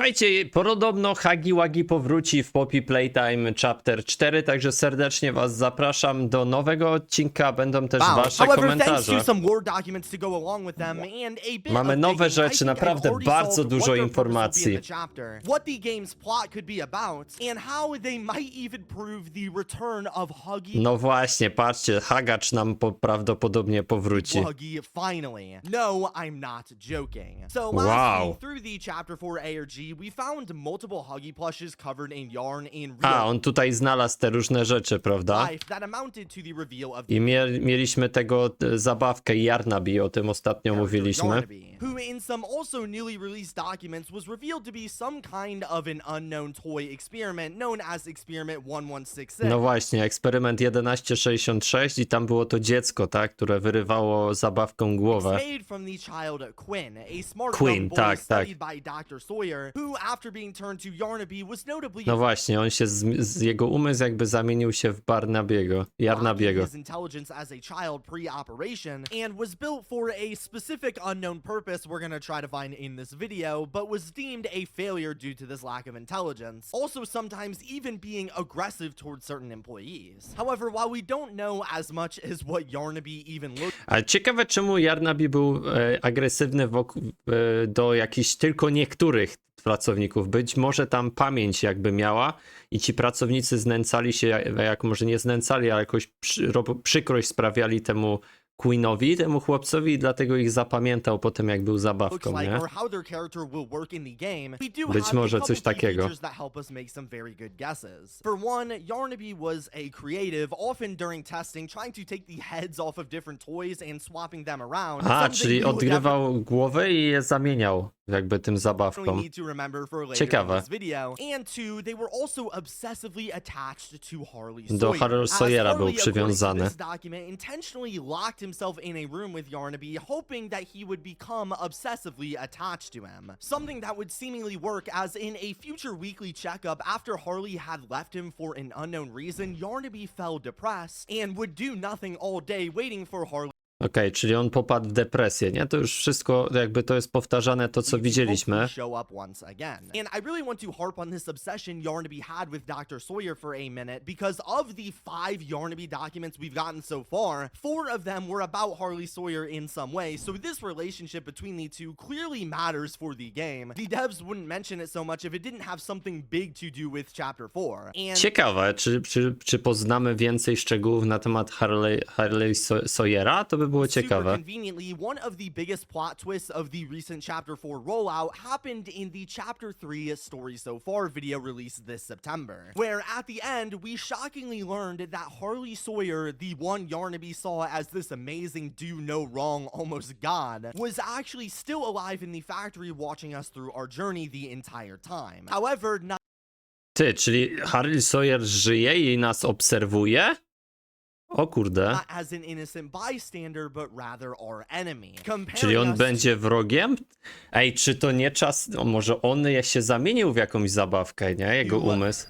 Słuchajcie, podobno Huggy powróci w Poppy Playtime Chapter 4, także serdecznie was zapraszam do nowego odcinka, będą też wasze komentarze. Mamy nowe rzeczy, naprawdę bardzo dużo informacji. No właśnie, patrzcie, Hagacz nam prawdopodobnie powróci. Wow. A, on tutaj znalazł te różne rzeczy, prawda? I mieliśmy tego zabawkę Yarnaby, o tym ostatnio mówiliśmy. No właśnie, eksperyment 1166 i tam było to dziecko, tak, które wyrywało zabawką głowę. Quinn, tak. No właśnie, on się jego umysł jakby zamienił się w Yarnabiego. And was built for a specific unknown purpose we're gonna try to find in this video, but was deemed a failure due to this lack of intelligence. Also sometimes even being aggressive towards certain employees. However, while we don't know as much as what Yarnaby even looked... Ale ciekawe, czemu Yarnaby był agresywny do jakichś tylko niektórych pracowników. Być może tam pamięć jakby miała i ci pracownicy znęcali się, jak może nie znęcali, ale jakoś przykrość sprawiali temu Quinnowi, temu chłopcowi, i dlatego ich zapamiętał potem, jak był zabawką, nie? Być może coś takiego. For one, Yarnaby was a creative, often during testing, trying to take the heads off of different toys and swapping them around. A, czyli odgrywał głowę i je zamieniał jakby tym zabawką. Ciekawe. Do Harley Sawyera był przywiązany. Himself in a room with Yarnaby, hoping that he would become obsessively attached to him. Something that would seemingly work, as in a future weekly checkup, after Harley had left him for an unknown reason, Yarnaby fell depressed and would do nothing all day waiting for Harley. Okej, czyli on popadł w depresję, nie? To już wszystko jakby to jest powtarzane, to co widzieliśmy. And I really want to harp on this obsession Yarnaby had with Dr. Sawyer for a minute, because of the 5 Yarnaby documents we've gotten so far, 4 of them were about Harley Sawyer in some way, so this relationship between the two clearly matters for the game. The devs wouldn't mention it so much if it didn't have something big to do with Chapter 4. Ciekawe, czy poznamy więcej szczegółów na temat Harley Sawyera? To by było ciekawe. Conveniently, one of the biggest plot twists of the recent Chapter 4 rollout happened in the Chapter 3 Story So Far video released this September, where at the end, we shockingly learned that Harley Sawyer, the one Yarnaby saw as this amazing do no wrong almost god, was actually still alive in the factory watching us through our journey the entire time. However, Ty, czyli Harley Sawyer żyje i nas obserwuje? O kurde. Czyli on będzie wrogiem? Ej, czy to nie czas... O, może on się zamienił w jakąś zabawkę, nie? Jego umysł.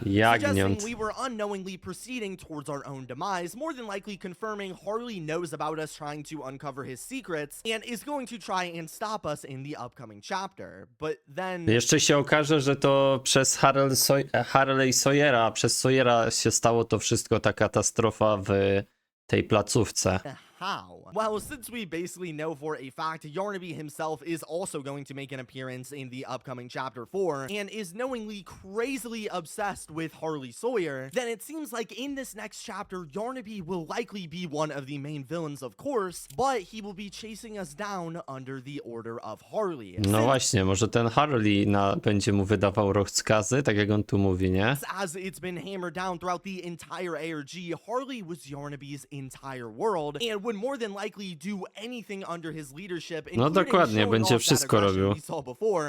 Jagniąt. We were unknowingly proceeding towards our own demise, more than likely confirming Harley knows about us trying to uncover his secrets and is going to try and stop us in the upcoming chapter. But then... Jeszcze się okaże, że to przez Harley Sawyera, przez Sawyera się stało to wszystko, ta katastrofa w tej placówce. How? Well, since we basically know for a fact Yarnaby himself is also going to make an appearance in the upcoming Chapter 4 and is knowingly crazily obsessed with Harley Sawyer, then it seems like in this next chapter Yarnaby will likely be one of the main villains, of course, but he will be chasing us down under the order of Harley. No właśnie, może ten Harley będzie mu wydawał rozkazy, tak jak on tu mówi, nie? As it's been hammered down throughout the entire ARG, Harley was Yarnaby's entire world and would more than likely do anything under his leadership, no dokładnie, będzie wszystko robił.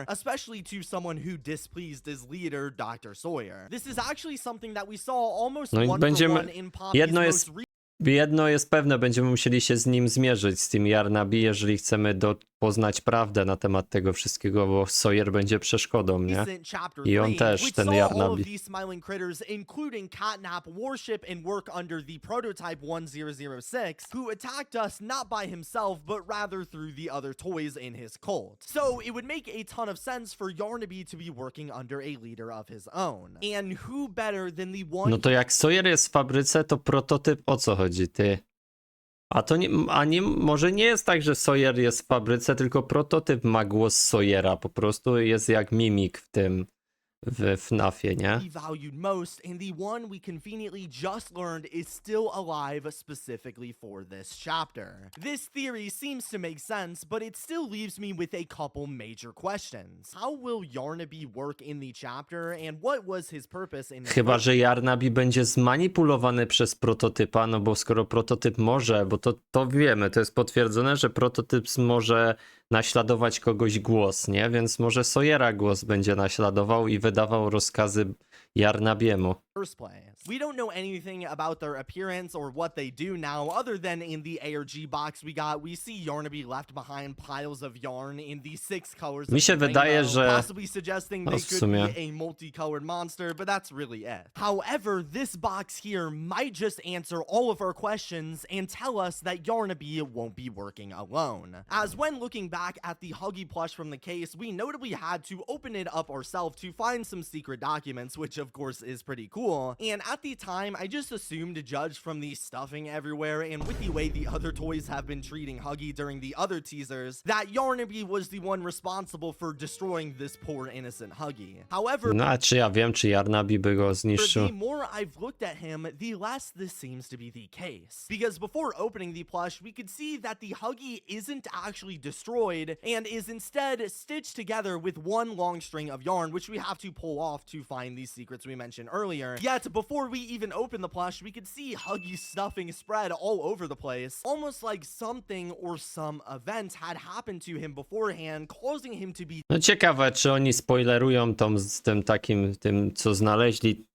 Especially to someone who displeased his leader, Dr. Sawyer. This is actually something that we saw almost one-for-one in Poppy's jedno jest pewne, będziemy musieli się z nim zmierzyć, z tym Yarnaby, jeżeli chcemy poznać prawdę na temat tego wszystkiego, bo Sawyer będzie przeszkodą, nie? Recent chapter I on 3, też, which ten saw all of Yarnaby. these smiling critters, including Catnap, worship and work under the prototype 1006, who attacked us not by himself, but rather through the other toys in his cult. So it would make a ton of sense for Yarnaby to be working under a leader of his own. And who better than the one No to jak Sawyer jest w fabryce, to prototyp o co chodzi, ty? A to nie, może nie jest tak, że Sawyer jest w fabryce, tylko prototyp ma głos Sawyera, po prostu jest jak mimik w tym, w FNAF-ie, nie? he valued most, and the one we conveniently just learned is still alive specifically for this chapter. This theory seems to make sense, but it still leaves me with a couple major questions. How will Yarnaby work in the chapter, and what was his purpose in the Chyba, że Yarnaby będzie zmanipulowany przez prototypa, no bo skoro prototyp może, bo to wiemy, to jest potwierdzone, że prototyp może naśladować kogoś głos, nie? Więc może Sawyera głos będzie naśladował i wydawał rozkazy Yarnabiemu. first place. We don't know anything about their appearance or what they do now, other than in the ARG box we see Yarnaby left behind piles of yarn in the 6 colors Mi of się the wydaje, rainbow, że possibly suggesting no, they w could sumie. be a multicolored monster, but that's really it. However, this box here might just answer all of our questions and tell us that Yarnaby won't be working alone. As when looking back at the Huggy plush from the case, we notably had to open it up ourselves to find some secret documents, which of course is pretty cool. And at the time, I just assumed, to judge from the stuffing everywhere and with the way the other toys have been treating Huggy during the other teasers, that Yarnaby was the one responsible for destroying this poor innocent Huggy. However, No a czy ja wiem, czy Yarnaby by go zniszczył? the more I've looked at him, the less this seems to be the case. Because before opening the plush, we could see that the Huggy isn't actually destroyed and is instead stitched together with one long string of yarn, which we have to pull off to find these secrets we mentioned earlier. Yet, before we even open the plush, we could see Huggy's stuffing spread all over the place, almost like something or some event had happened to him beforehand, causing him to be No ciekawe, czy oni spoilerują z tym takim, tym co znaleźli,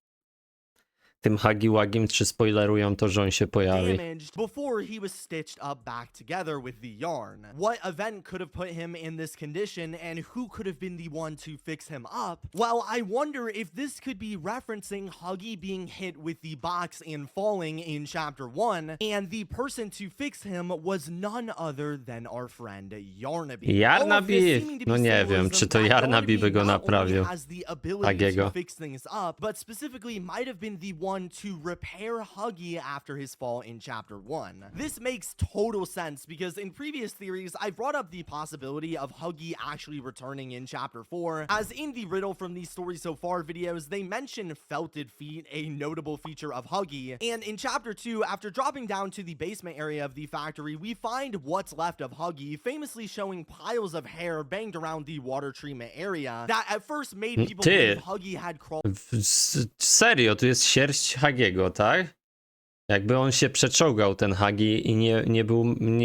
tym Huggy Wuggym, czy spoilerują to, że on się pojawi. damaged before he was stitched up back together with the yarn. What event could have put him in this condition, and who could have been the one to fix him up? Well, I wonder if this could be referencing Huggy being hit with the box and falling in chapter 1, and the person to fix him was none other than our friend Yarnaby. Yarnaby? All of this seeming to be No nie wiem, symbolism czy to that Yarnaby by go not only naprawił. has the ability Huggiego. to fix things up, but specifically might have been the one to repair Huggy after his fall in chapter 1. This makes total sense because in previous theories, I've brought up the possibility of Huggy actually returning in chapter 4. As in the riddle from these story so far videos, they mention felted feet, a notable feature of Huggy. And in chapter 2, after dropping down to the basement area of the factory, we find what's left of Huggy, famously showing piles of hair banged around the water treatment area that at first made people Ty. believe Huggy had crawled Serio, tu jest sierść Huggiego, tak? Jakby on się przeczołgał, ten Huggy, i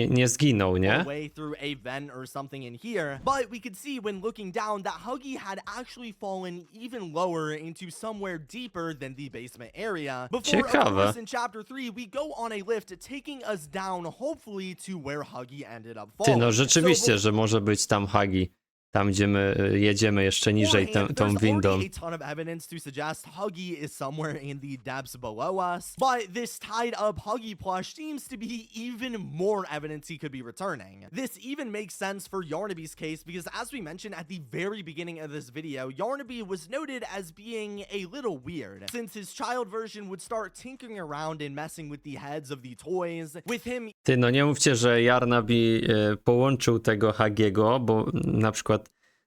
nie zginął, nie? way through a vent or something in here, but we could see when looking down that Huggy had actually fallen even lower into somewhere deeper than the basement area. Before, of Ciekawe. course, in chapter 3, we go on a lift taking us down, hopefully to where Huggy ended up Ty, falling. no rzeczywiście, So, że może być tam Huggy. Tam, gdzie my jedziemy jeszcze niżej tą windą. There's already a ton of evidence to suggest Huggy is somewhere in the depths below us, but this tied up Huggy plush seems to be even more evidence he could be returning. This even makes sense for Yarnaby's case because, as we mentioned at the very beginning of this video, Yarnaby was noted as being a little weird, since his child version would start tinkering around and messing with the heads of the toys. With him Ty, no nie mówcie, że Yarnaby połączył tego Huggiego, bo na przykład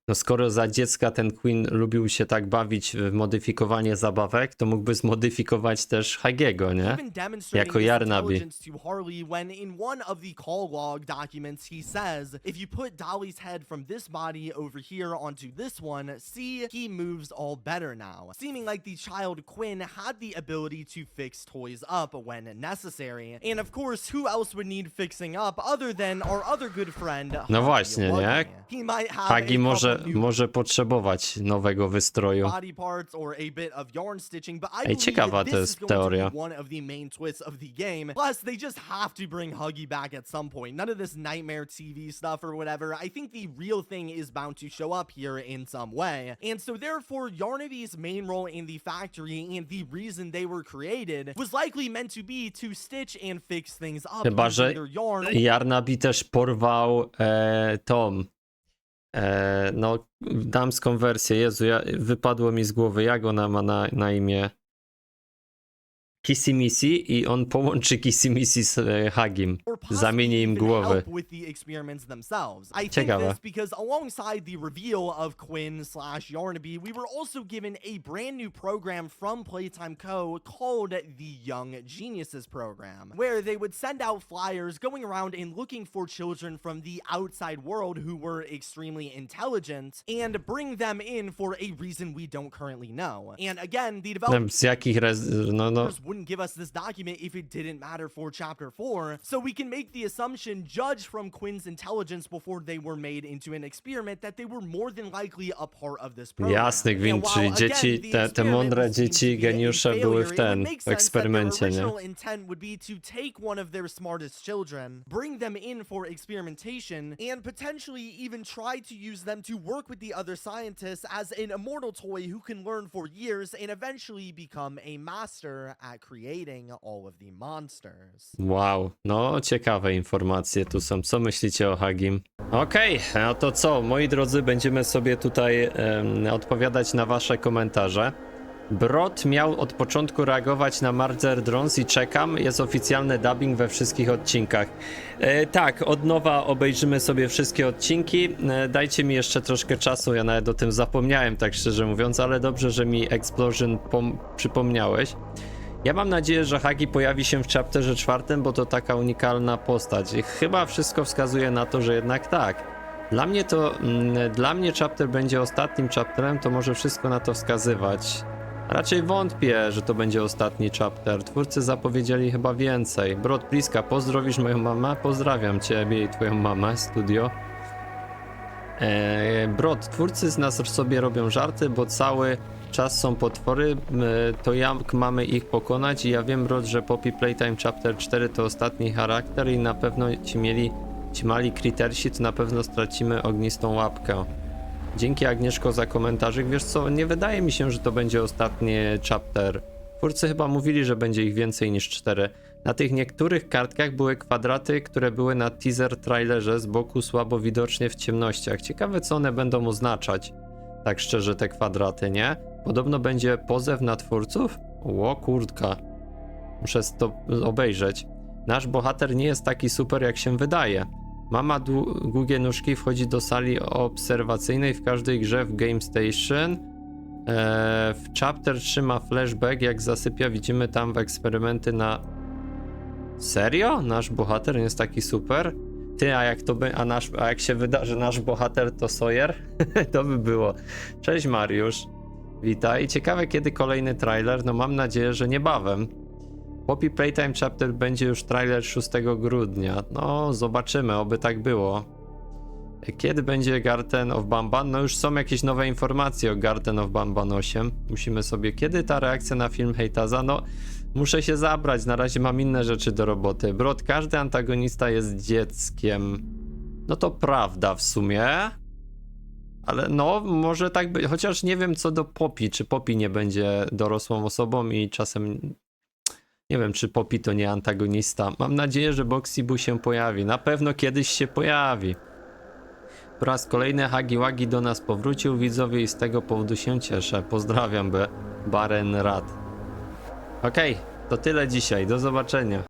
no skoro za dziecka ten Quinn lubił się tak bawić w modyfikowanie zabawek, to mógłby zmodyfikować też Huggiego, nie? even demonstrating Jako his Yarnaby. intelligence to Harley when in one of the call log documents he says, if you put Dolly's head from this body over here onto this one, see, he moves all better now. Seeming like the child Quinn had the ability to fix toys up when necessary. And of course, who else would need fixing up other than our other good friend, No Huggy właśnie, nie? Wuggy? He might have Huggy a może- couple może potrzebować nowego wystroju. body parts or a bit of yarn stitching, but I Ej, believe ciekawa that to this jest is going to teoria. be one of the main twists of the game. Plus, they just have to bring Huggy back at some point. None of this nightmare TV stuff or whatever. I think the real thing is bound to show up here in some way. And so therefore, Yarnaby's main role in the factory and the reason they were created was likely meant to be to stitch and fix things up Chyba, using że their yarn. Yarnaby też porwał Tom. No, damską wersję. Jezu, wypadło mi z głowy, jak ona ma na imię. Kissy Missy i on połączy Kissy Missy z Huggym. Zamieni im głowy. Ciekawe. Because alongside the reveal of Quinn / Yarnaby, we were also given a brand new program from Playtime Co. called the Young Geniuses Program, where they would send out flyers going around and looking for children from the outside world who were extremely intelligent and bring them in for a reason we don't currently know. And again, the developers Z jakich wouldn't give us this document if it didn't matter for chapter 4, so we can make the assumption, judged from Quinn's intelligence before they were made into an experiment, that they were more than likely a part of this program. Jasny gwint, czyli dzieci, te mądre dzieci, geniusze były w eksperymencie, nie? Intent would be to take one of their smartest children, bring them in for experimentation, and potentially even try to use them to work with the other scientists as an immortal toy who can learn for years and eventually become a master at creating all of the monsters. Wow, no ciekawe informacje tu są. Co myślicie o Huggym? Okej, no to co, moi drodzy, będziemy sobie tutaj odpowiadać na wasze komentarze. Brod miał od początku reagować na Murder Drones i czekam. Jest oficjalny dubbing we wszystkich odcinkach. Tak, od nowa obejrzymy sobie wszystkie odcinki. Dajcie mi jeszcze troszkę czasu, ja nawet o tym zapomniałem, tak szczerze mówiąc, ale dobrze, że mi Explosion przypomniałeś. Ja mam nadzieję, że Huggy pojawi się w chapterze 4, bo to taka unikalna postać. I chyba wszystko wskazuje na to, że jednak tak. Dla mnie chapter będzie ostatnim chapterem, to może wszystko na to wskazywać. Raczej wątpię, że to będzie ostatni chapter. Twórcy zapowiedzieli chyba więcej. Brod Pliska, pozdrowisz moją mamę? Pozdrawiam ciebie i twoją mamę, studio. Brod, twórcy z nas sobie robią żarty, bo cały czas są potwory, to jak mamy ich pokonać? I ja wiem, Brod, że Poppy Playtime Chapter 4 to ostatni charakter i na pewno ci mali kritersi, to na pewno stracimy ognistą łapkę. Dzięki, Agnieszko, za komentarzyk. Wiesz co, nie wydaje mi się, że to będzie ostatni chapter. Twórcy chyba mówili, że będzie ich więcej niż 4. Na tych niektórych kartkach były kwadraty, które były na teaser trailerze z boku słabo widocznie w ciemnościach. Ciekawe, co one będą oznaczać. Tak szczerze, te kwadraty, nie? Podobno będzie pozew na twórców? Ło, kurtka. Muszę to obejrzeć. Nasz bohater nie jest taki super, jak się wydaje. Mama długie nóżki wchodzi do sali obserwacyjnej w każdej grze w Game Station. W chapter 3 ma flashback, jak zasypia, widzimy tam w eksperymenty na... Serio? Nasz bohater nie jest taki super? Ty, a jak się wydarzy nasz bohater to Sawyer? To by było. Cześć Mariusz. Witaj. Ciekawe, kiedy kolejny trailer? No mam nadzieję, że niebawem. Poppy Playtime Chapter będzie już trailer 6 grudnia. No, zobaczymy, oby tak było. Kiedy będzie Garten of BANBAN? No już są jakieś nowe informacje o Garten of BANBAN 8. Musimy sobie... Kiedy ta reakcja na film Hejtaza? No, muszę się zabrać, na razie mam inne rzeczy do roboty. Brod, każdy antagonista jest dzieckiem. No to prawda w sumie. Ale no, może tak być. Chociaż nie wiem co do Poppy. Czy Poppy nie będzie dorosłą osobą i czasem... Nie wiem, czy Poppy to nie antagonista. Mam nadzieję, że Boxy się pojawi. Na pewno kiedyś się pojawi. Po raz kolejny Huggy do nas powrócił, widzowie, i z tego powodu się cieszę. Pozdrawiam, Baren Rad. Okej, to tyle dzisiaj. Do zobaczenia.